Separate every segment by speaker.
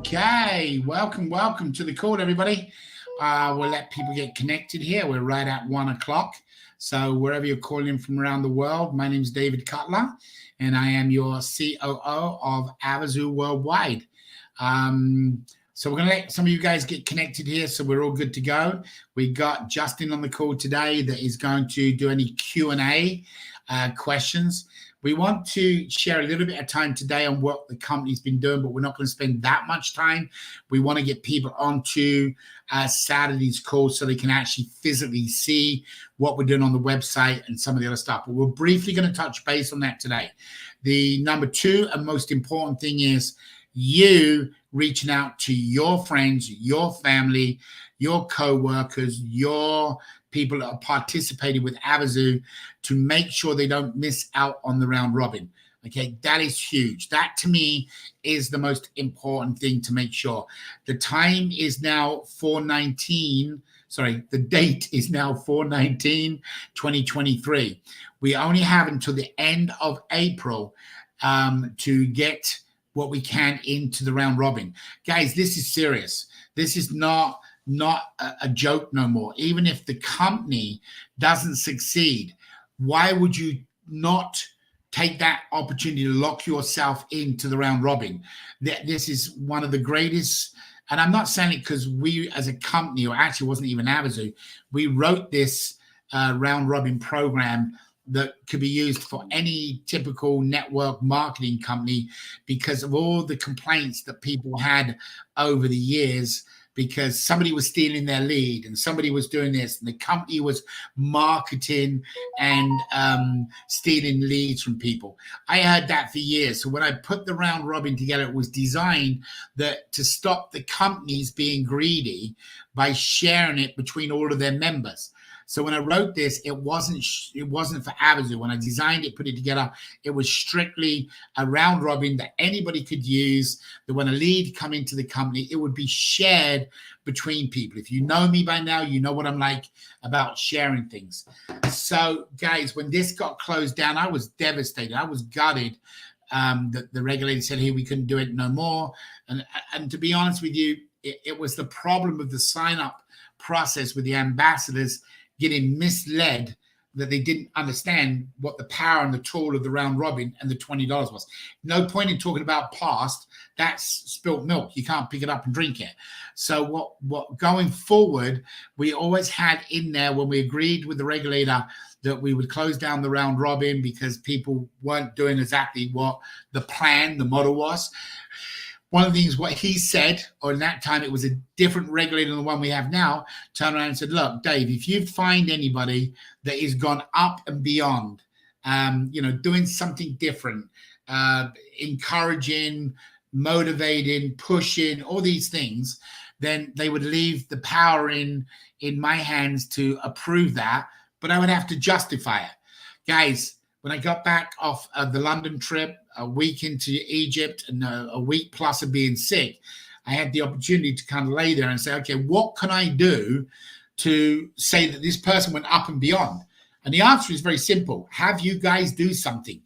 Speaker 1: Okay, welcome to the call, everybody. We'll let people get connected here. We're right at 1 o'clock. So wherever you're calling in from around the world, my name is David Cutler, and I am your COO of Avazoo Worldwide. So we're going to let some of you guys get connected here, so we're all good to go. We got Justin on the call today that is going to do any Q&A questions. We want to share a little bit of time today on what the company's been doing, but we're not going to spend that much time. We want to get people onto Saturday's call so they can actually physically see what we're doing on the website and some of the other stuff. But we're briefly going to touch base on that today. The number two and most important thing is you reaching out to your friends, your family, your co-workers, your people that are participating with Avazoo to make sure they don't miss out on the round robin. Okay, that is huge. That to me is the most important thing to make sure. The time is now 4/19. Sorry, the date is now 4/19/2023. We only have until the end of April to get what we can into the round robin. Guys, this is serious. This is not a joke no more. Even if the company doesn't succeed, why would you not take that opportunity to lock yourself into the round robin? This is one of the greatest, and I'm not saying it because we as a company, or actually wasn't even Avazoo, we wrote this round robin program that could be used for any typical network marketing company because of all the complaints that people had over the years, because somebody was stealing their lead and somebody was doing this and the company was marketing and stealing leads from people. I heard that for years. So when I put the round robin together, it was designed to stop the companies being greedy by sharing it between all of their members. So when I wrote this, it wasn't for Avazoo. When I designed it, put it together, it was strictly a round robin that anybody could use, that when a lead come into the company, it would be shared between people. If you know me by now, you know what I'm like about sharing things. So guys, when this got closed down, I was devastated. I was gutted that the regulator said, hey, we couldn't do it no more. And to be honest with you, it was the problem of the sign-up process with the ambassadors getting misled, that they didn't understand what the power and the tool of the round robin and the $20 was. No point in talking about past. That's spilt milk. You can't pick it up and drink it. So what going forward, we always had in there when we agreed with the regulator that we would close down the round robin because people weren't doing exactly what the plan, the model was. One of the things what he said, or in that time it was a different regulator than the one we have now, turned around and said, look, Dave, if you find anybody that has gone up and beyond, doing something different, encouraging, motivating, pushing, all these things, then they would leave the power in my hands to approve that, but I would have to justify it. Guys, when I got back off the London trip, a week into Egypt and a week plus of being sick, I had the opportunity to kind of lay there and say, okay, what can I do to say that this person went up and beyond? And the answer is very simple. Have you guys do something.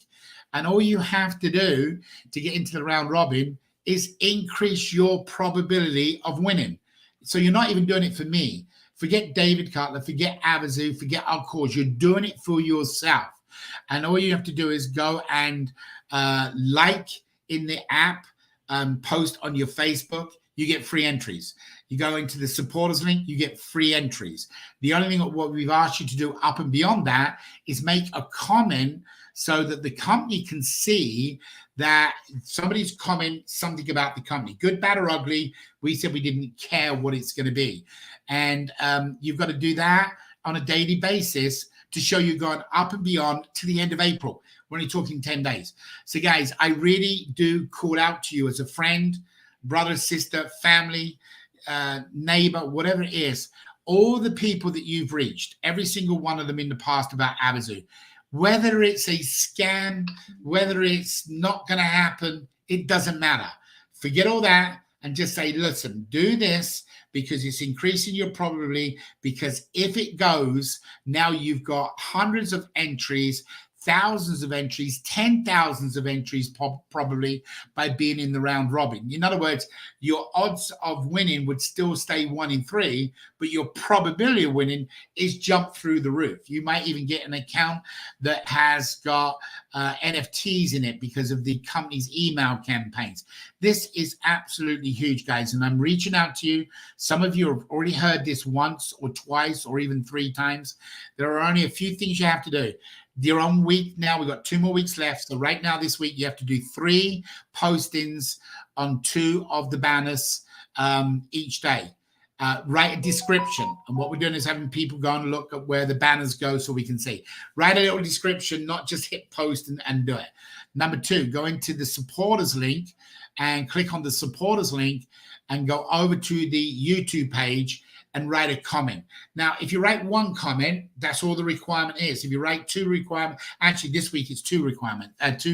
Speaker 1: And all you have to do to get into the round robin is increase your probability of winning. So you're not even doing it for me. Forget David Cutler, forget Avazoo, forget our cause. You're doing it for yourself. And all you have to do is go and like in the app, post on your Facebook, you get free entries. You go into the supporters link, you get free entries. The only thing what we've asked you to do up and beyond that is make a comment so that the company can see that somebody's comment something about the company, good, bad, or ugly. We said we didn't care what it's going to be. And you've got to do that on a daily basis to show you've gone up and beyond to the end of April. We're only talking 10 days. So guys, I really do call out to you as a friend, brother, sister, family, neighbor, whatever it is, all the people that you've reached, every single one of them in the past about Avazoo, whether it's a scam, whether it's not going to happen, it doesn't matter. Forget all that and just say, listen, do this because it's increasing your probability, because if it goes, now you've got hundreds of entries, thousands of entries, 10,000s of entries probably by being in the round robin. In other words, your odds of winning would still stay 1 in 3, but your probability of winning is jumped through the roof. You might even get an account that has got NFTs in it because of the company's email campaigns. This is absolutely huge, guys, and I'm reaching out to you. Some of you have already heard this once or twice or even 3 times. There are only a few things you have to do. You're on week now. We've got 2 more weeks left. So right now, this week, you have to do 3 postings on 2 of the banners each day. Write a description. And what we're doing is having people go and look at where the banners go so we can see. Write a little description, not just hit post and do it. Number 2, go into the supporters link and click on the supporters link and go over to the YouTube page and write a comment. Now, if you write 1 comment, that's all the requirement is. If you write 2 requirements, actually this week it's 2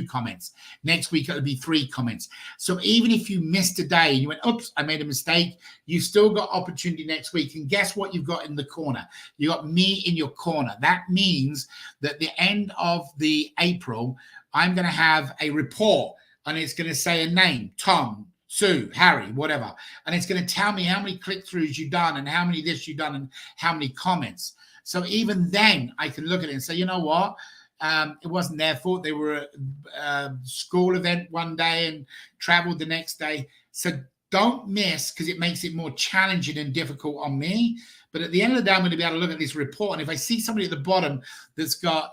Speaker 1: comments. Next week it'll be 3 comments. So even if you missed a day and you went, oops, I made a mistake, you still got opportunity next week. And guess what you've got in the corner? You got me in your corner. That means that at the end of the April, I'm going to have a report and it's going to say a name, Tom, Sue, Harry, whatever. And it's going to tell me how many click-throughs you've done and how many this you've done and how many comments. So even then I can look at it and say, you know what? It wasn't their fault. They were at a school event one day and traveled the next day. So don't miss, because it makes it more challenging and difficult on me. But at the end of the day, I'm going to be able to look at this report. And if I see somebody at the bottom that's got,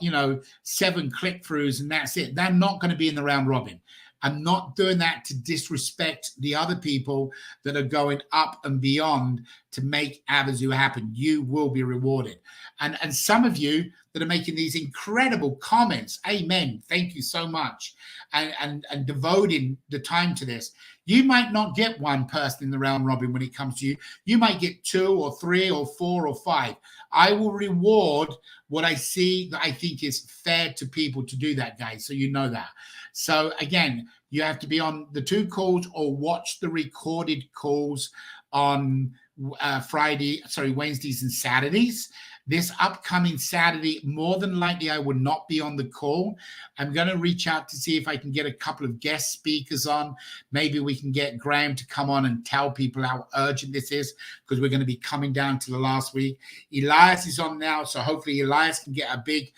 Speaker 1: 7 click-throughs and that's it, they're not going to be in the round robin. I'm not doing that to disrespect the other people that are going up and beyond to make Avazoo happen. You will be rewarded. And some of you that are making these incredible comments, amen, thank you so much, and devoting the time to this. You might not get 1 person in the round robin when it comes to you. You might get 2 or 3 or 4 or 5. I will reward what I see that I think is fair to people to do that, guys, so you know that. So again, you have to be on the 2 calls or watch the recorded calls on Wednesdays and Saturdays. This upcoming Saturday, more than likely, I will not be on the call. I'm going to reach out to see if I can get a couple of guest speakers on. Maybe we can get Graham to come on and tell people how urgent this is, because we're going to be coming down to the last week. Elias is on now, so hopefully Elias can get a big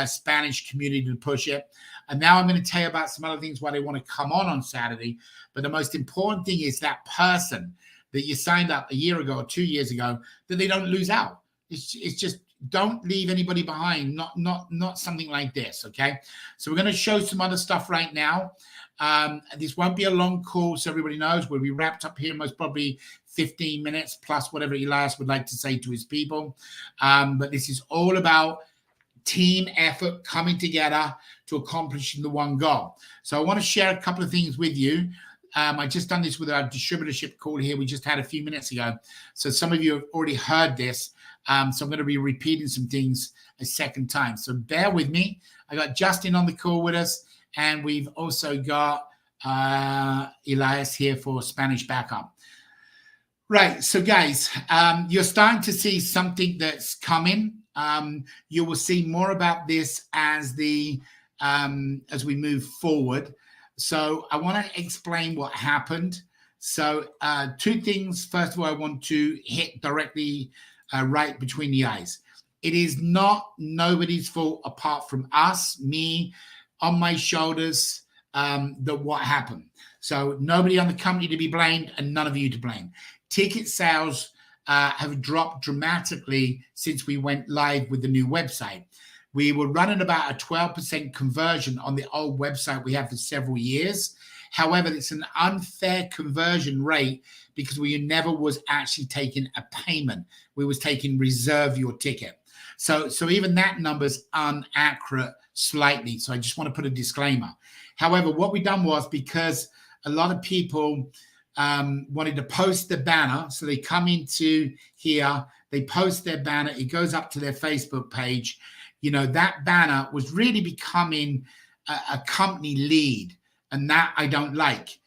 Speaker 1: Spanish community to push it. And now I'm going to tell you about some other things why they want to come on Saturday. But the most important thing is that person that you signed up a year ago or 2 years ago, that they don't lose out. It's just, don't leave anybody behind. Not something like this. Okay. So we're going to show some other stuff right now. This won't be a long call, so everybody knows we'll be wrapped up here most probably 15 minutes plus whatever Elias would like to say to his people. But this is all about team effort coming together to accomplishing the one goal. So I want to share a couple of things with you. I just done this with our distributorship call here. We just had a few minutes ago. So some of you have already heard this. So I'm going to be repeating some things a second time. So bear with me. I got Justin on the call with us, and we've also got Elias here for Spanish backup. Right. So guys, you're starting to see something that's coming. You will see more about this as we move forward. So I want to explain what happened. So 2 things. First of all, I want to hit directly right between the eyes. It is not nobody's fault apart from us, me, on my shoulders, that what happened. So nobody on the company to be blamed and none of you to blame. Ticket sales have dropped dramatically since we went live with the new website. We were running about a 12% conversion on the old website we had for several years. However, it's an unfair conversion rate because we never was actually taking a payment. We was taking reserve your ticket. So even that number's inaccurate slightly. So I just want to put a disclaimer. However, what we done was, because a lot of people wanted to post the banner. So they come into here, they post their banner, it goes up to their Facebook page. That banner was really becoming a company lead, and that I don't like.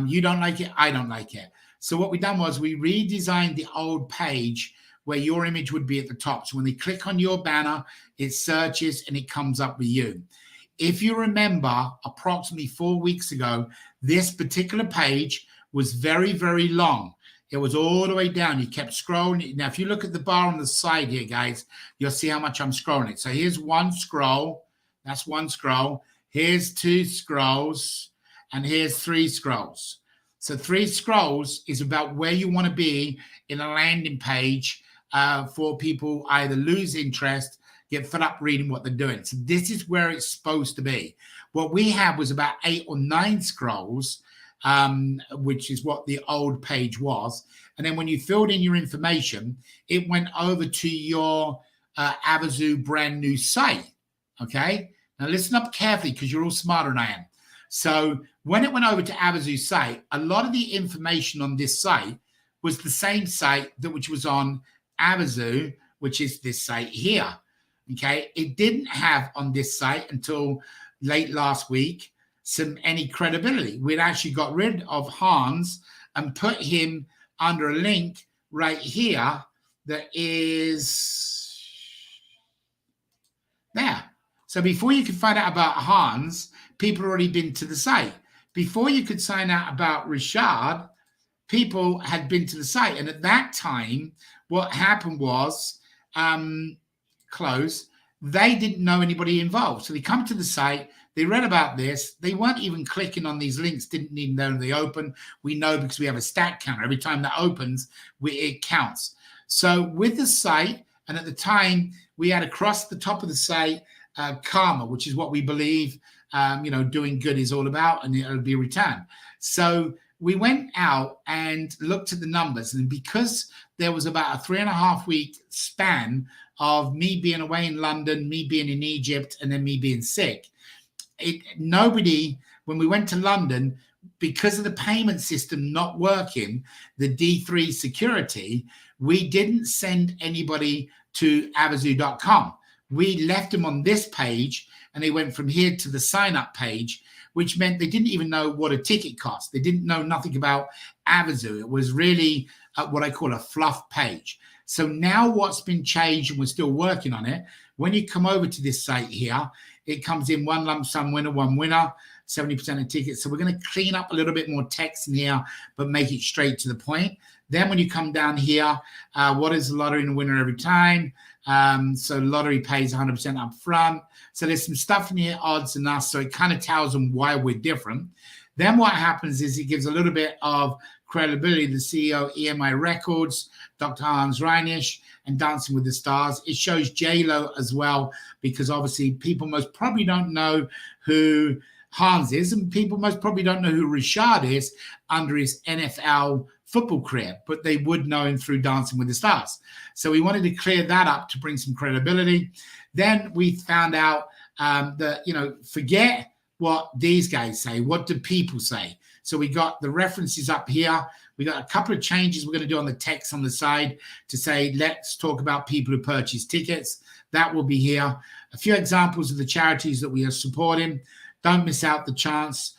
Speaker 1: You don't like it, I don't like it. So what we done was we redesigned the old page where your image would be at the top. So when they click on your banner, it searches and it comes up with you. if you remember, approximately 4 weeks ago, this particular page was very, very long. It was all the way down. You kept scrolling. Now, if you look at the bar on the side here, guys, you'll see how much I'm scrolling. So here's one scroll. That's one scroll. Here's two scrolls. And here's three scrolls. So 3 scrolls is about where you want to be in a landing page for people either lose interest, get fed up reading what they're doing. So this is where it's supposed to be. What we had was about 8 or 9 scrolls, which is what the old page was. And then when you filled in your information, it went over to your Avazoo brand new site. Okay. Now listen up carefully because you're all smarter than I am. So when it went over to Avazoo site, a lot of the information on this site was the same site which was on Avazoo, which is this site here. Okay. It didn't have on this site until late last week any credibility. We'd actually got rid of Hans and put him under a link right here that is there. So before you could find out about Hans, people had already been to the site. Before you could find out about Richard, people had been to the site. And at that time, what happened was, they didn't know anybody involved. So they come to the site, they read about this. They weren't even clicking on these links, didn't even know they open. We know because we have a stat counter. Every time that opens, it counts. So with the site, and at the time, we had across the top of the site, karma, which is what we believe, doing good is all about, and it'll be returned. So we went out and looked at the numbers, and because there was about a 3.5 week span of me being away in London, me being in Egypt, and then me being sick, when we went to London, because of the payment system not working, the D3 security, we didn't send anybody to Avazoo.com. We left them on this page, and they went from here to the sign-up page, which meant they didn't even know what a ticket cost. They didn't know nothing about Avazoo. It was really what I call a fluff page. So now what's been changed, and we're still working on it, when you come over to this site here, it comes in one lump sum winner, one winner, 70% of tickets. So we're going to clean up a little bit more text in here, but make it straight to the point. Then when you come down here, what is the lottery and the winner every time? So lottery pays 100% up front. So there's some stuff in here, odds and us. So it kind of tells them why we're different. Then what happens is it gives a little bit of credibility. The CEO, EMI Records, Dr. Hans Reinisch, and Dancing with the Stars. It shows J-Lo as well, because obviously people most probably don't know who Hans is, and people most probably don't know who Richard is under his NFL football career, but they would know him through Dancing with the Stars. So we wanted to clear that up to bring some credibility. Then we found out that, forget what these guys say. What do people say? So we got the references up here. We got a couple of changes we're going to do on the text on the side to say, let's talk about people who purchase tickets. That will be here. A few examples of the charities that we are supporting. Don't miss out the chance.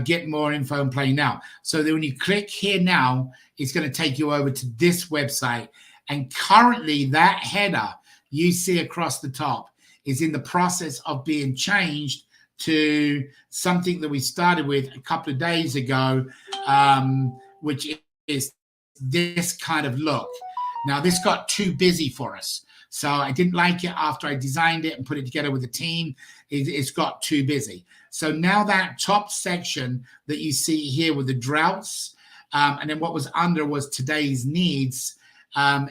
Speaker 1: Get more info and play now. So that when you click here now, it's going to take you over to this website. And currently that header you see across the top is in the process of being changed to something that we started with a couple of days ago, which is this kind of look. Now, this got too busy for us. So I didn't like it after I designed it and put it together with the team. It's got too busy. So now that top section that you see here with the droughts, and then what was under was today's needs,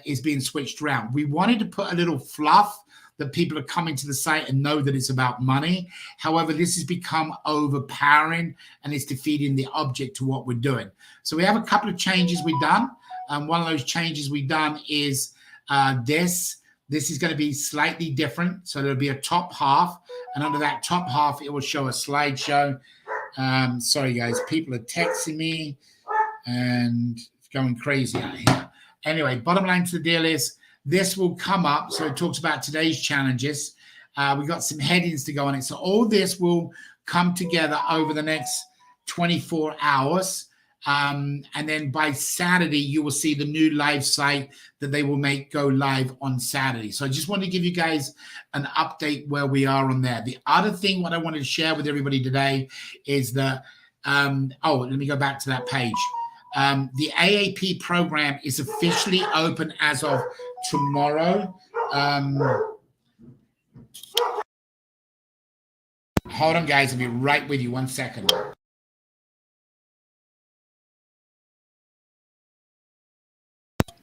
Speaker 1: is being switched around. We wanted to put a little fluff that people are coming to the site and know that it's about money. However, this has become overpowering and it's defeating the object to what we're doing. So we have a couple of changes we've done. One of those changes we've done is this. This is going to be slightly different. So there'll be a top half, and under that top half, it will show a slideshow. Sorry, guys, people are texting me and it's going crazy out here. Anyway, bottom line to the deal is this will come up. So it talks about today's challenges. We got some headings to go on it. So all this will come together over the next 24 hours. And then by Saturday, you will see the new live site that they will make go live on Saturday. So I just want to give you guys an update where we are on there. The other thing, what I wanted to share with everybody today is that, let me go back to that page. The AAP program is officially open as of tomorrow. Hold on, guys. I'll be right with you. 1 second.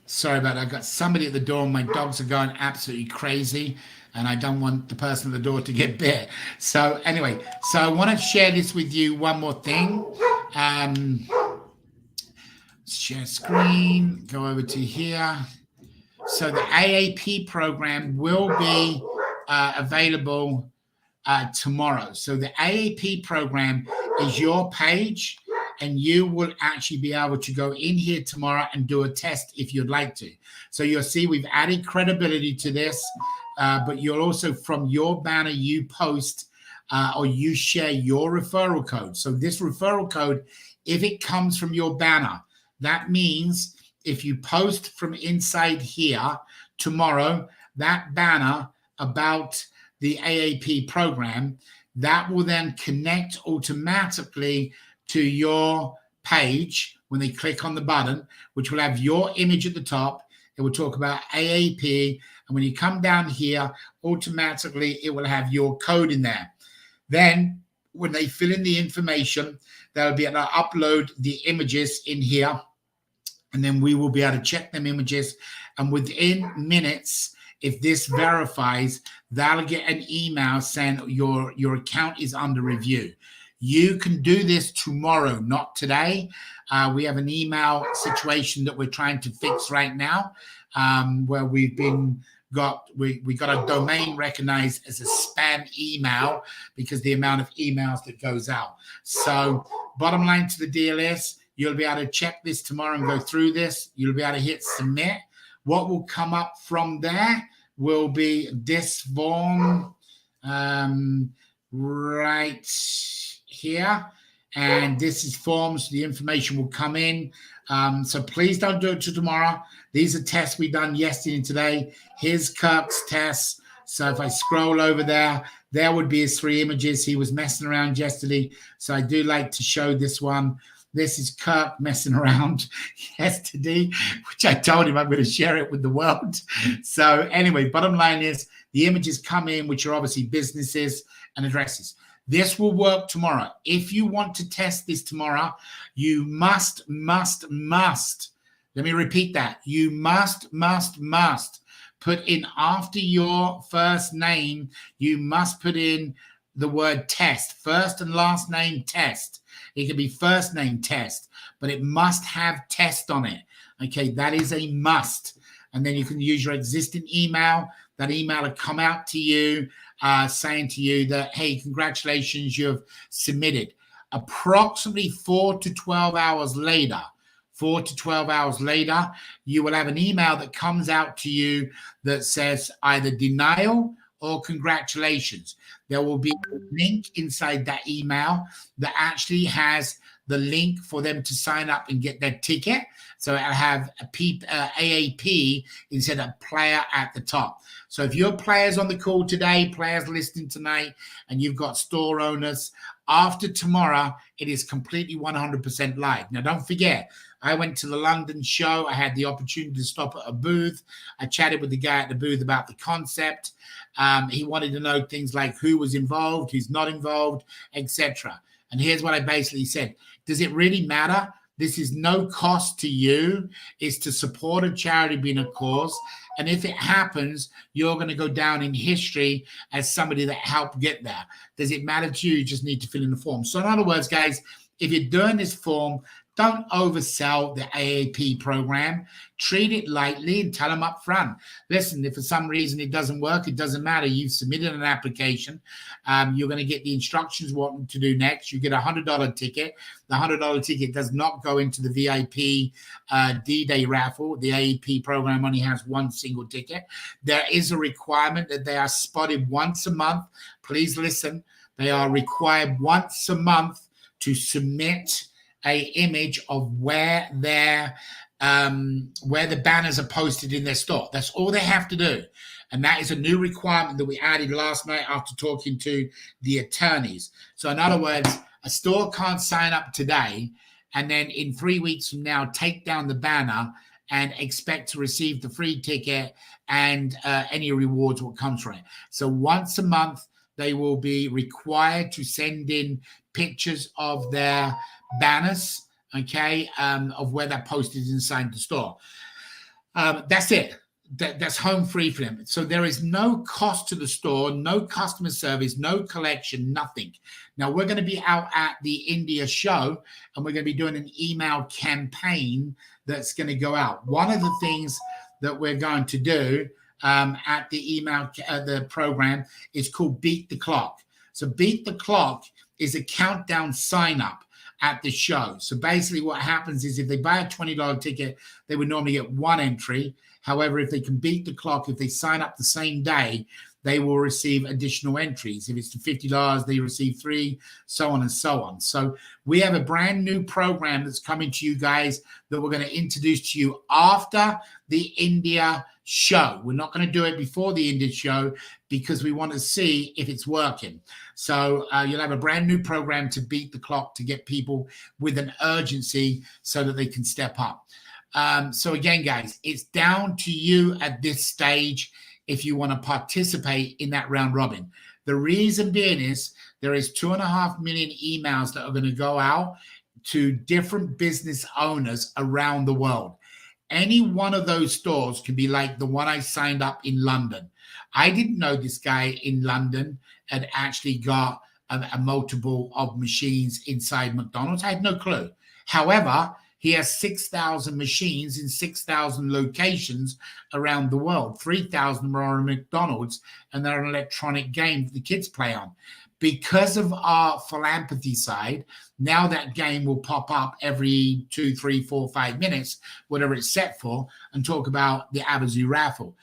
Speaker 1: Sorry about that. I've got somebody at the door. My dogs are going absolutely crazy, and I don't want the person at the door to get bit. So anyway, so I want to share this with you. One more thing. Share screen. Go over to here. So the AAP program will be available tomorrow. So the AAP program is your page, and you will actually be able to go in here tomorrow and do a test if you'd like to. So you'll see we've added credibility to this, but you'll also, from your banner, you post or you share your referral code. So this referral code, if it comes from your banner, that means if you post from inside here tomorrow, that banner about the AAP program, that will then connect automatically to your page when they click on the button, which will have your image at the top. It will talk about AAP. And when you come down here, automatically it will have your code in there. Then when they fill in the information, they'll be able to upload the images in here. And then we will be able to check them images. And within minutes, if this verifies, that'll get an email saying your account is under review. You can do this tomorrow, not today. We have an email situation that we're trying to fix right now, where we got a domain recognized as a spam email because the amount of emails that goes out. So bottom line to the deal is you'll be able to check this tomorrow and go through this. You'll be able to hit submit. What will come up from there will be this form right here, and this is forms. The information will come in, so please don't do it till tomorrow. These are tests we done yesterday and today. Here's Kirk's tests. So if I scroll over there would be his 3 images. He was messing around yesterday, so I do like to show this one. This is Kirk messing around yesterday, which I told him I'm going to share it with the world. So anyway, bottom line is the images come in, which are obviously businesses and addresses. This will work tomorrow. If you want to test this tomorrow, you must, let me repeat that. You must put in after your first name, you must put in the word test, first and last name test. It can be first name test, but it must have test on it. Okay, that is a must. And then you can use your existing email. That email will come out to you saying to you that, hey, congratulations, you've submitted. Approximately 4 to 12 hours later, you will have an email that comes out to you that says either denial or congratulations. There will be a link inside that email that actually has the link for them to sign up and get their ticket. So it'll have a AAP instead of player at the top. So if you're players on the call today, players listening tonight, and you've got store owners, after tomorrow, it is completely 100% live. Now, don't forget, I went to the London show. I had the opportunity to stop at a booth. I chatted with the guy at the booth about the concept. He wanted to know things like who was involved, who's not involved, etc. And here's what I basically said. Does it really matter? This is no cost to you. It's to support a charity being a cause. And if it happens, you're going to go down in history as somebody that helped get there. Does it matter to you? You just need to fill in the form. So in other words, guys, if you're doing this form, don't oversell the AAP program. Treat it lightly and tell them up front. Listen, if for some reason it doesn't work, it doesn't matter. You've submitted an application. You're going to get the instructions what to do next. You get a $100 ticket. The $100 ticket does not go into the VIP D-Day raffle. The AAP program only has one single ticket. There is a requirement that they are spotted once a month. Please listen. They are required once a month to submit a image of where the banners are posted in their store. That's all they have to do. And that is a new requirement that we added last night after talking to the attorneys. So in other words, a store can't sign up today and then in 3 weeks from now take down the banner and expect to receive the free ticket and any rewards what comes from it. So once a month, they will be required to send in pictures of their banners, okay, of where they're posted inside the store. That's it. That's home free for them. So there is no cost to the store, no customer service, no collection, nothing. Now, we're going to be out at the India show, and we're going to be doing an email campaign that's going to go out. One of the things that we're going to do at the email, the program is called Beat the Clock. So Beat the Clock is a countdown sign up at the show. So basically what happens is if they buy a $20 ticket, they would normally get one entry. However, if they can beat the clock, if they sign up the same day, they will receive additional entries. If it's to $50, they receive 3, so on and so on. So we have a brand new program that's coming to you guys that we're going to introduce to you after the India show. We're not going to do it before the India show because we want to see if it's working. So you'll have a brand new program to beat the clock to get people with an urgency so that they can step up. So again, guys, it's down to you at this stage if you want to participate in that round robin. The reason being is there is 2.5 million emails that are going to go out to different business owners around the world. Any one of those stores could be like the one I signed up in London. I didn't know this guy in London had actually got a multiple of machines inside McDonald's. I had no clue. However, he has 6,000 machines in 6,000 locations around the world. 3,000 are on McDonald's, and they're an electronic game that the kids play on. Because of our philanthropy side, now that game will pop up every 2, 3, 4, 5 minutes, whatever it's set for, and talk about the Avazoo Raffle.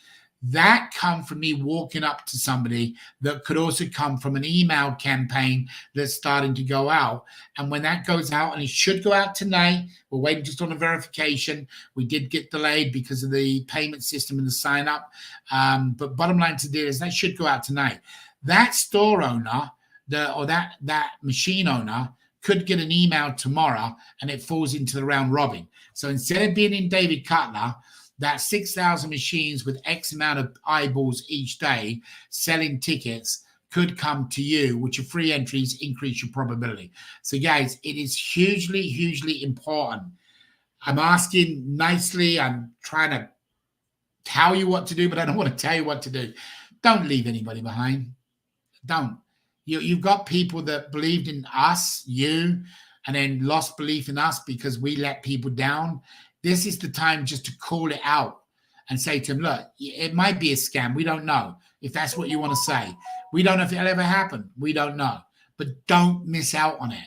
Speaker 1: That come from me walking up to somebody that could also come from an email campaign that's starting to go out. And when that goes out, and it should go out tonight, we're waiting just on a verification. We did get delayed because of the payment system and the sign up. But bottom line to this, that should go out tonight. That store owner, that machine owner could get an email tomorrow and it falls into the round robin. So instead of being in David Cutler, that 6,000 machines with X amount of eyeballs each day selling tickets could come to you, which are free entries, increase your probability. So guys, it is hugely, hugely important. I'm asking nicely. I'm trying to tell you what to do, but I don't want to tell you what to do. Don't leave anybody behind. Don't. You've got people that believed in us, you, and then lost belief in us because we let people down. This is the time just to call it out and say to them, look, it might be a scam. We don't know if that's what you want to say. We don't know if it'll ever happen. We don't know. But don't miss out on it.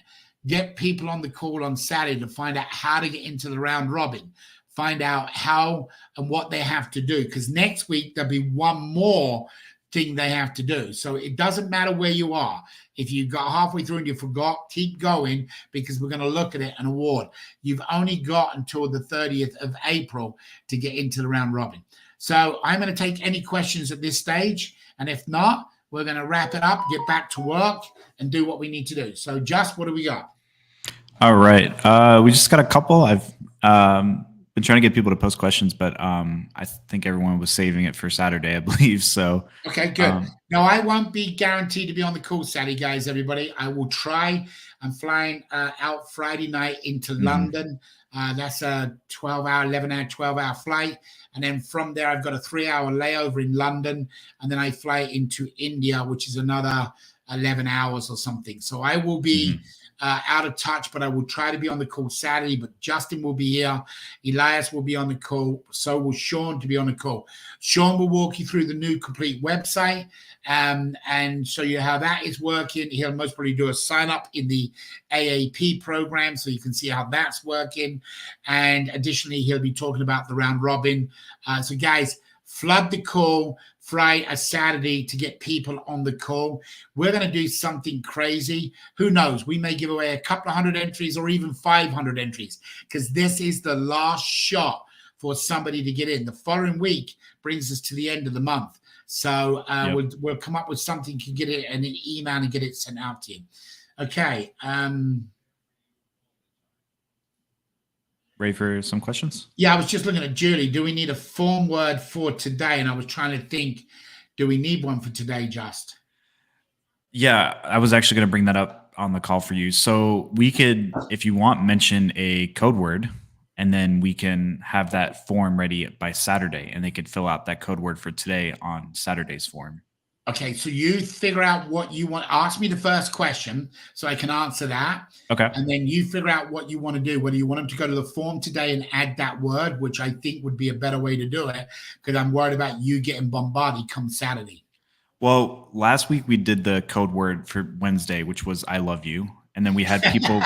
Speaker 1: Get people on the call on Saturday to find out how to get into the round robin. Find out how and what they have to do. Because next week, there'll be one more thing they have to do. So it doesn't matter where you are. If you got halfway through and you forgot, keep going because we're going to look at it and award. You've only got until the 30th of April to get into the round robin. So I'm going to take any questions at this stage. And if not, we're going to wrap it up, get back to work and do what we need to do. So Just, what do we got?
Speaker 2: All right. We just got a couple. I've been trying to get people to post questions, but I think everyone was saving it for Saturday, I believe. So
Speaker 1: okay, good. No, I won't be guaranteed to be on the call Saturday, guys. Everybody, I will try. I'm flying out Friday night into London. That's a 12-hour, 11-hour, 12-hour flight, and then from there I've got a 3-hour layover in London, and then I fly into India, which is another 11 hours or something. So I will be out of touch, but I will try to be on the call Saturday. But Justin will be here. Elias will be on the call. So will Sean to be on the call. Sean will walk you through the new complete website and show you how that is working. He'll most probably do a sign up in the AAP program so you can see how that's working. And additionally, he'll be talking about the round robin. So guys, flood the call Friday or Saturday to get people on the call. We're going to do something crazy. Who knows? We may give away a couple of hundred entries or even 500 entries, because this is the last shot for somebody to get in. The following week brings us to the end of the month. So we'll come up with something to get it in an email and get it sent out to you. Okay.
Speaker 2: Ready for some questions?
Speaker 1: Yeah, I was just looking at Julie. Do we need a form word for today? And I was trying to think, do we need one for today, Just?
Speaker 2: Yeah, I was actually going to bring that up on the call for you. So we could, if you want, mention a code word, and then we can have that form ready by Saturday, and they could fill out that code word for today on Saturday's form.
Speaker 1: Okay, so you figure out what you want. Ask me the first question so I can answer that.
Speaker 2: Okay.
Speaker 1: And then you figure out what you want to do, whether you want them to go to the form today and add that word, which I think would be a better way to do it, because I'm worried about you getting bombarded come Saturday.
Speaker 2: Well, last week we did the code word for Wednesday, which was "I love you," and then we had people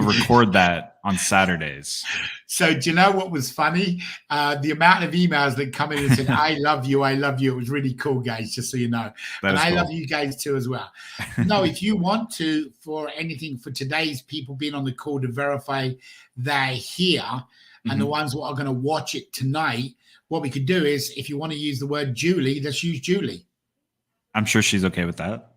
Speaker 2: record that on Saturdays.
Speaker 1: So do you know what was funny? The amount of emails that come in and said, "I love you, I love you." It was really cool, guys, just so you know. And I love you guys too as well. No, if you want to, for anything for today's people being on the call to verify they're here, and the ones who are going to watch it tonight, what we could do is, if you want to use the word Julie, let's use Julie.
Speaker 2: I'm sure she's okay with that.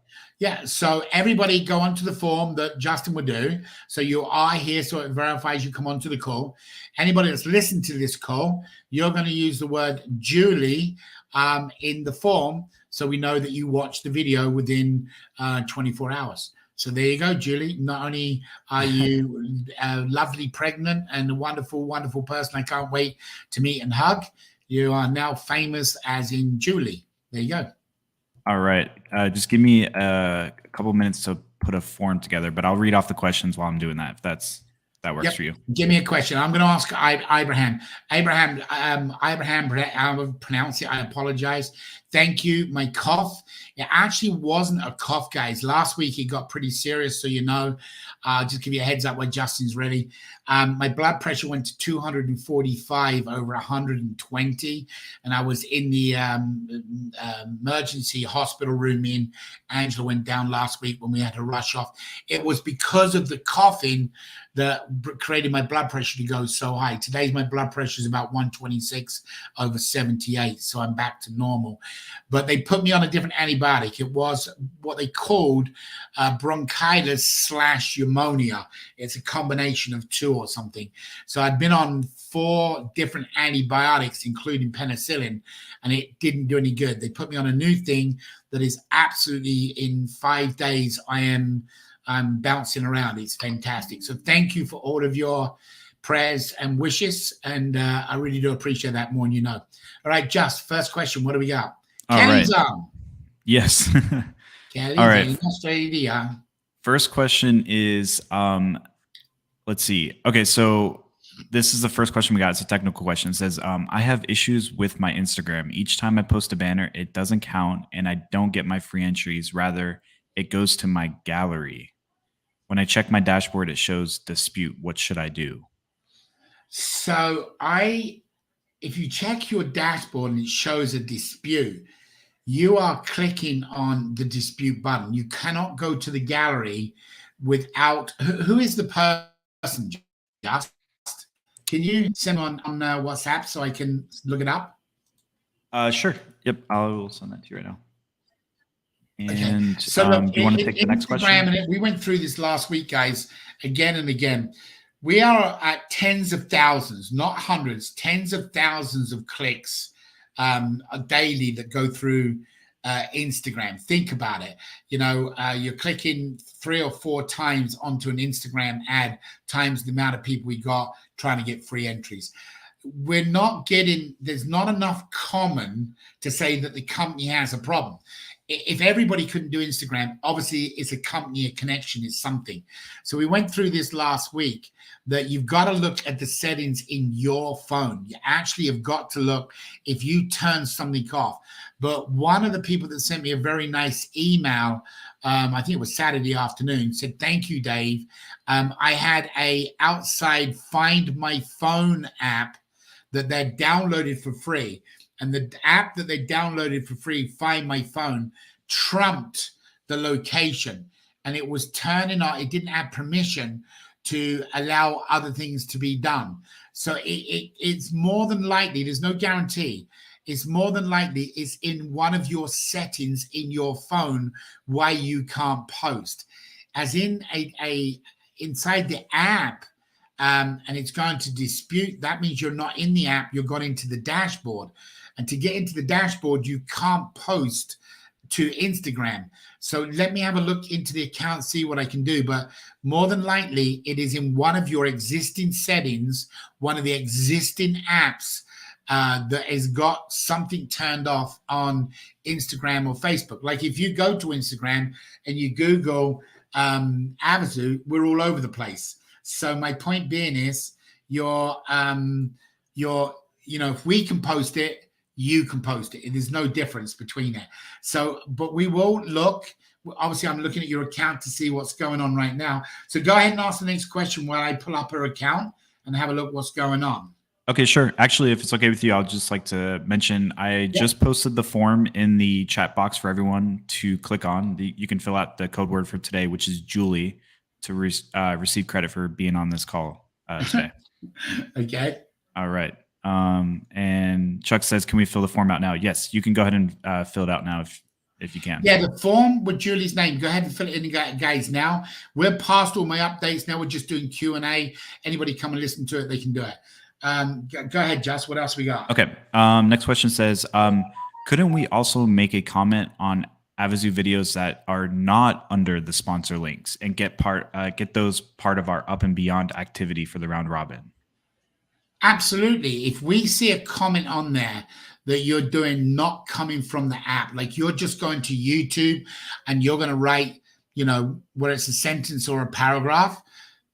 Speaker 1: Yeah, so everybody go onto the form that Justin would do. So you are here, so it verifies you come onto the call. Anybody that's listened to this call, you're going to use the word Julie in the form, so we know that you watched the video within 24 hours. So there you go, Julie. Not only are you lovely, pregnant, and a wonderful, wonderful person I can't wait to meet and hug, you are now famous as in Julie. There you go.
Speaker 2: All right. Just give me a couple minutes to put a form together, but I'll read off the questions while I'm doing that, if that works for you.
Speaker 1: Give me a question. I'm going to ask Abraham. Abraham, I will pronounce it. I apologize. Thank you. My cough, it actually wasn't a cough, guys. Last week it got pretty serious, so you know. Just give you a heads up when Justin's ready. My blood pressure went to 245 over 120, and I was in the emergency hospital room. Me and Angela went down last week when we had to rush off. It was because of the coughing that created my blood pressure to go so high. Today's my blood pressure is about 126 over 78, so I'm back to normal. But they put me on a different antibiotic. It was what they called bronchitis / pneumonia. It's a combination of two or something. So I'd been on 4 different antibiotics, including penicillin, and it didn't do any good. They put me on a new thing that is absolutely, in 5 days, I'm bouncing around. It's fantastic. So thank you for all of your prayers and wishes, and I really do appreciate that more than you know. All right, Just, first question. What do we got? Kelly's on.
Speaker 2: Yes.
Speaker 1: Kelly's
Speaker 2: all right.
Speaker 1: in Australia.
Speaker 2: First question is, let's see. Okay, so this is the first question we got. It's a technical question. It says, I have issues with my Instagram. Each time I post a banner, it doesn't count, and I don't get my free entries. Rather, it goes to my gallery. When I check my dashboard, it shows dispute. What should I do?
Speaker 1: So if you check your dashboard and it shows a dispute, you are clicking on the dispute button. You cannot go to the gallery without, who is the person, Just? Can you send on WhatsApp so I can look it up?
Speaker 2: Sure. Yep. I will send that to you right now. And
Speaker 1: okay. So look,
Speaker 2: do you want to take the next question?
Speaker 1: We went through this last week, guys, again and again. We are at tens of thousands, not hundreds, tens of thousands of clicks daily that go through Instagram. Think about it. You know, you're clicking 3 or 4 times onto an Instagram ad times the amount of people we got trying to get free entries. We're not getting, there's not enough common to say that the company has a problem. If everybody couldn't do Instagram, obviously it's a company, a connection is something. So we went through this last week that you've got to look at the settings in your phone. You actually have got to look if you turn something off. But one of the people that sent me a very nice email, I think it was Saturday afternoon, said, thank you, Dave. I had a outside Find My Phone app that they're downloaded for free. and the app that they downloaded for free, Find My Phone, trumped the location, and it was turning on. It didn't have permission to allow other things to be done. So it's more than likely, there's no guarantee, it's more than likely it's in one of your settings in your phone why you can't post, as in a inside the app. And it's going to dispute. That means you're not in the app, you're gone into the dashboard. And to get into the dashboard, you can't post to Instagram. So let me have a look into the account, see what I can do. But more than likely, it is in one of your existing settings, one of the existing apps that has got something turned off on Instagram or Facebook. Like if you go to Instagram and you Google Avazoo, we're all over the place. So my point being is, if we can post it, you can post it. There's no difference between it. So, but we will look. Obviously, I'm looking at your account to see what's going on right now. So go ahead and ask the next question while I pull up her account and have a look what's going on.
Speaker 2: Okay, sure. Actually, if it's okay with you, I'll just like to mention I just posted the form in the chat box for everyone to click on. You can fill out the code word for today, which is Julie, to receive credit for being on this call today.
Speaker 1: Okay.
Speaker 2: All right. And Chuck says, can we fill the form out now? Yes, you can go ahead and fill it out now if you can.
Speaker 1: Yeah, the form with Julie's name. Go ahead and fill it in, guys. Now we're past all my updates. Now we're just doing Q&A. Anybody come and listen to it, they can do it. Go ahead, Just. What else we got?
Speaker 2: Okay. Next question says, couldn't we also make a comment on Avazoo videos that are not under the sponsor links and get those part of our up and beyond activity for the round robin?
Speaker 1: Absolutely. If we see a comment on there that you're doing not coming from the app, like you're just going to YouTube and you're going to write, whether it's a sentence or a paragraph,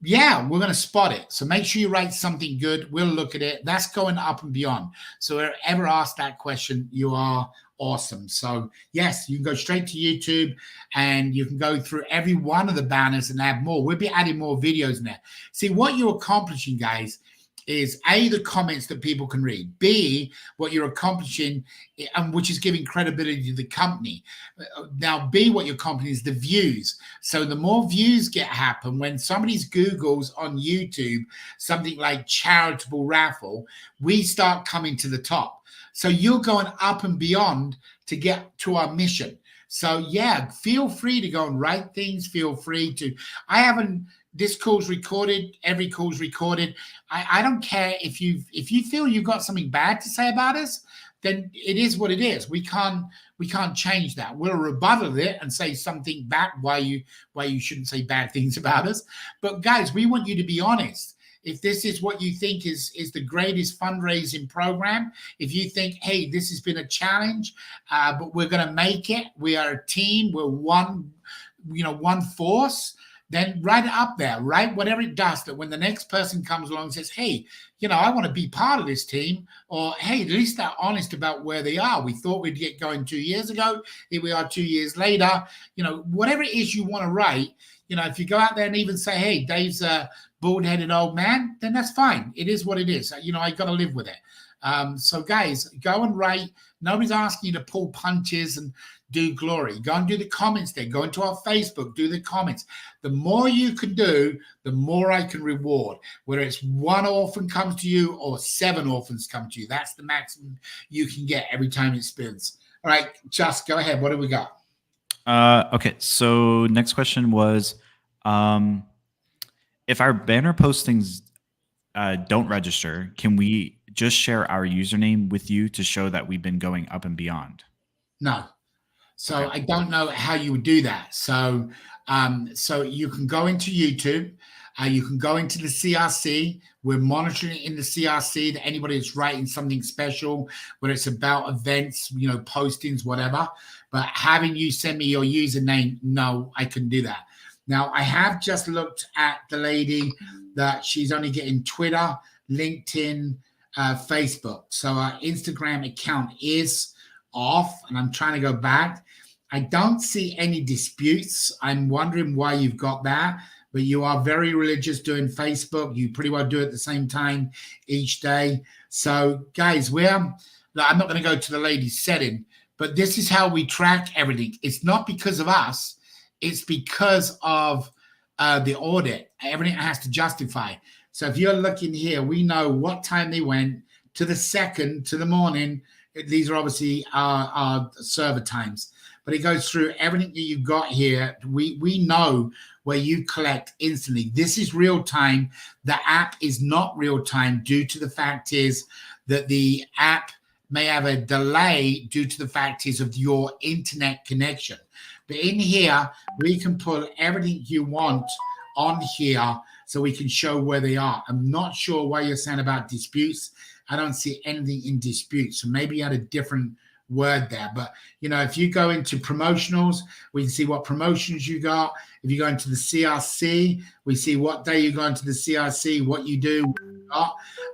Speaker 1: yeah, we're going to spot it. So make sure you write something good. We'll look at it. That's going up and beyond. So whoever asked that question, you are awesome. So yes, you can go straight to YouTube and you can go through every one of the banners and add more. We'll be adding more videos in there. See, what you're accomplishing, guys, is A, the comments that people can read, B, what you're accomplishing, and which is giving credibility to the company. Now, B, what you're accomplishing is the views. So the more views happen when somebody's Googles on YouTube something like charitable raffle, we start coming to the top. So you're going up and beyond to get to our mission. So yeah, feel free to go and write things. Feel free to. This call's recorded. Every call's recorded. I don't care if you feel you've got something bad to say about us, then it is what it is. We can't change that. We'll rebuttal it and say something back why you shouldn't say bad things about us. But guys, we want you to be honest. If this is what you think is the greatest fundraising program, if you think, hey, this has been a challenge, but we're going to make it. We are a team. We're one force. Then write it up there, write whatever it does, that when the next person comes along and says, hey, I want to be part of this team, or hey, at least they're honest about where they are. We thought we'd get going 2 years ago. Here we are 2 years later. Whatever it is you want to write, if you go out there and even say, hey, Dave's a bald-headed old man, then that's fine. It is what it is. I got to live with it. So guys, go and write. Nobody's asking you to pull punches and do glory. Go and do the comments there. Go into our Facebook, do the comments. The more you can do, the more I can reward. Whether it's one orphan comes to you or 7 orphans come to you, that's the maximum you can get every time it spins. All right, Just go ahead. What do we got?
Speaker 2: Okay, so next question was, if our banner postings don't register, can we just share our username with you to show that we've been going up and beyond?
Speaker 1: No. So okay. I don't know how you would do that. So you can go into YouTube. You can go into the CRC. We're monitoring it in the CRC that anybody that's writing something special, whether it's about events, postings, whatever. But having you send me your username, no, I couldn't do that. Now, I have just looked at the lady that she's only getting Twitter, LinkedIn, Facebook. So our Instagram account is off, and I'm trying to go back. I don't see any disputes. I'm wondering why you've got that, but you are very religious doing Facebook. You pretty well do it at the same time each day. So guys, I'm not going to go to the lady's setting, but this is how we track everything. It's not because of us. It's because of the audit. Everything has to justify. So if you're looking here, we know what time they went, to the second, to the morning. These are obviously our server times, but it goes through everything that you've got here. We know where you collect instantly. This is real time. The app is not real time due to the fact is that the app may have a delay due to the fact is of your internet connection. But in here, we can pull everything you want on here so we can show where they are. I'm not sure why you're saying about disputes. I don't see anything in dispute. So maybe you had a different word there. But, you know, if you go into promotionals, we can see what promotions you got. If you go into the CRC, we see what day you go into the CRC, what you do.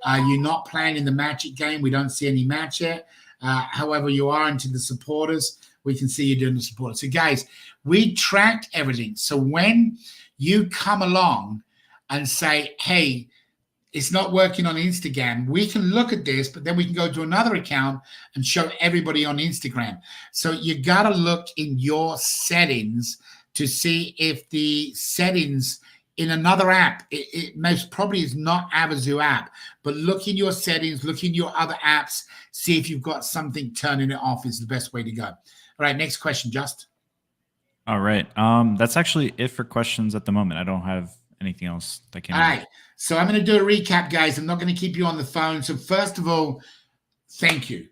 Speaker 1: You're not playing in the Magic game. We don't see any match yet. However, you are into the supporters. We can see you doing the supporters. So, guys, we tracked everything. So when you come along and say, hey, it's not working on Instagram, we can look at this, but then we can go to another account and show everybody on Instagram. So you got to look in your settings to see if the settings in another app, it most probably is not Avazoo app, but look in your settings, look in your other apps, see if you've got something turning it off is the best way to go. All right, next question, Just.
Speaker 2: All right. That's actually it for questions at the moment. I don't have anything else that came.
Speaker 1: All right. So I'm going to do a recap, guys. I'm not going to keep you on the phone. So first of all, thank you.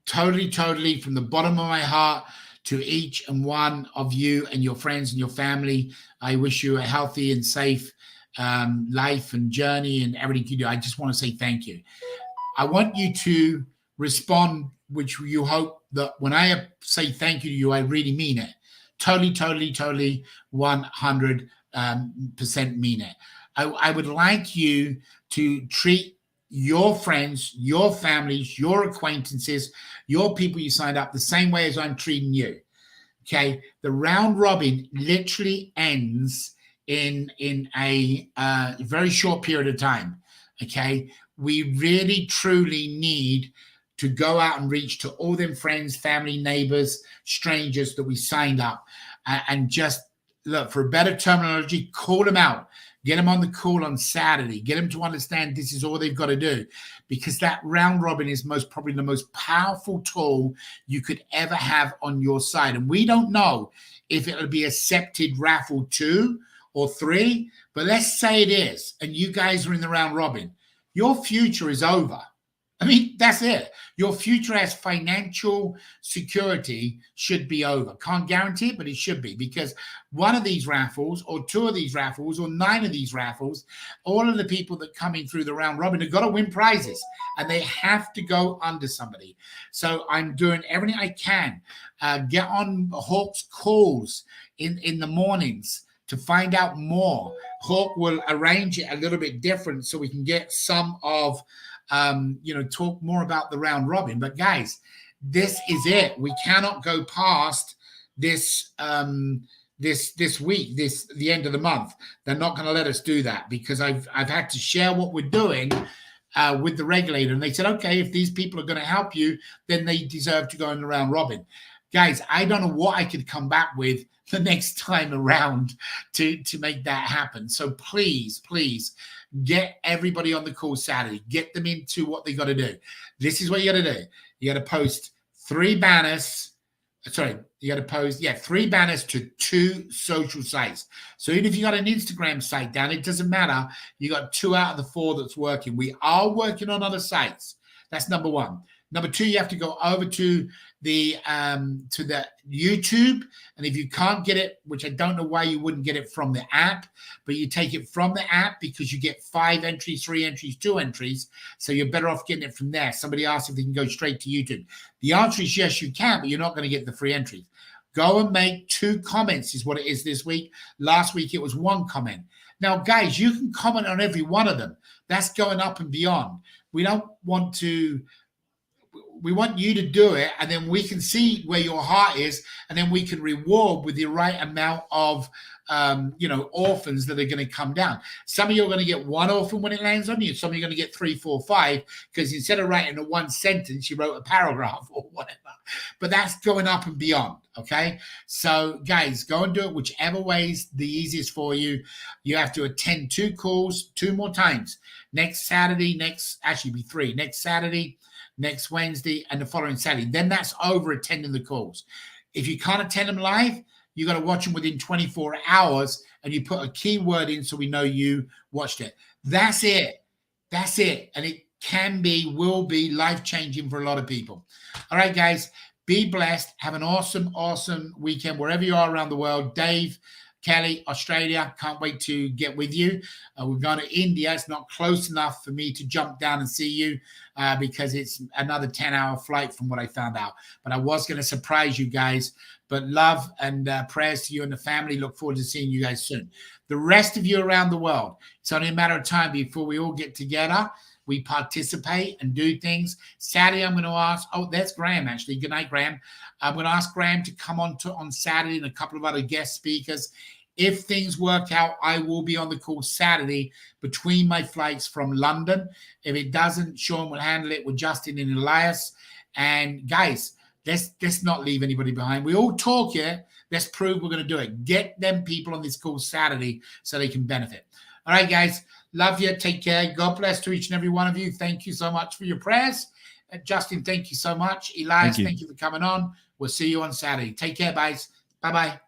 Speaker 1: Totally from the bottom of my heart to each and one of you and your friends and your family. I wish you a healthy and safe life and journey and everything you do. I just want to say thank you. I want you to respond, which you hope that when I say thank you to you, I really mean it. Totally 100% mean it. I would like you to treat your friends, your families, your acquaintances, your people you signed up the same way as I'm treating you. Okay. The round robin literally ends in a very short period of time. Okay. We really, truly need to go out and reach to all them friends, family, neighbors, strangers that we signed up and just look for a better terminology, call them out. Get them on the call on Saturday. Get them to understand this is all they've got to do, because that round robin is probably the most powerful tool you could ever have on your side. And we don't know if it'll be accepted raffle 2 or 3, but let's say it is, and you guys are in the round robin. Your future is over. I mean, that's it. Your future as financial security should be over. Can't guarantee it, but it should be, because one of these raffles or 2 of these raffles or 9 of these raffles, all of the people that come in through the round robin have got to win prizes, and they have to go under somebody. So I'm doing everything I can. Get on Hawk's calls in the mornings to find out more. Hawk will arrange it a little bit different so we can get some of talk more about the round robin. But guys, this is it. We cannot go past this this week, the end of the month. They're not going to let us do that, because I've had to share what we're doing with the regulator, and they said, okay, if these people are going to help you, then they deserve to go in the round robin. Guys, I don't know what I could come back with the next time around to make that happen. So please get everybody on the call Saturday. Get them into what they got to do. This is what you got to do. You got to post 3 banners. Sorry, you got to post, 3 banners to 2 social sites. So even if you got an Instagram site down, it doesn't matter. You got 2 out of the 4 that's working. We are working on other sites. That's number 1. Number 2, you have to go over to the YouTube, and if you can't get it, which I don't know why you wouldn't get it from the app, but you take it from the app because you get 5 entries, 3 entries, 2 entries, so you're better off getting it from there. Somebody asked if they can go straight to YouTube. The answer is yes, you can, but you're not going to get the free entries. Go and make 2 comments is what it is this week. Last week it was 1 comment. Now, guys, you can comment on every one of them. That's going up and beyond. We want you to do it, and then we can see where your heart is, and then we can reward with the right amount of orphans that are going to come down. Some of you are going to get one orphan when it lands on you. Some of you are going to get 3, 4, 5, because instead of writing a one sentence, you wrote a paragraph or whatever. But that's going up and beyond. Okay. So guys, go and do it whichever way is the easiest for you. You have to attend 2 calls 2 more times. Next Saturday, actually be 3. Next Saturday, next Wednesday, and the following Saturday. Then that's over attending the calls. If you can't attend them live, you got to watch them within 24 hours, and you put a keyword in so we know you watched it. That's it. That's it. And it will be life-changing for a lot of people. All right, guys, be blessed. Have an awesome, awesome weekend wherever you are around the world. Dave, Kelly, Australia, can't wait to get with you. We've gone to India. It's not close enough for me to jump down and see you because it's another 10-hour flight from what I found out. But I was going to surprise you guys. But love and prayers to you and the family. Look forward to seeing you guys soon. The rest of you around the world, it's only a matter of time before we all get together. We participate and do things. Saturday, I'm going to ask, there's Graham, actually. Good night, Graham. I'm going to ask Graham to come on Saturday and a couple of other guest speakers. If things work out, I will be on the call Saturday between my flights from London. If it doesn't, Sean will handle it with Justin and Elias. And guys, let's not leave anybody behind. We all talk here. Let's prove we're going to do it. Get them people on this call Saturday so they can benefit. All right, guys. Love you. Take care. God bless to each and every one of you. Thank you so much for your prayers. Justin, thank you so much. Elias, thank you for coming on. We'll see you on Saturday. Take care, guys. Bye-bye.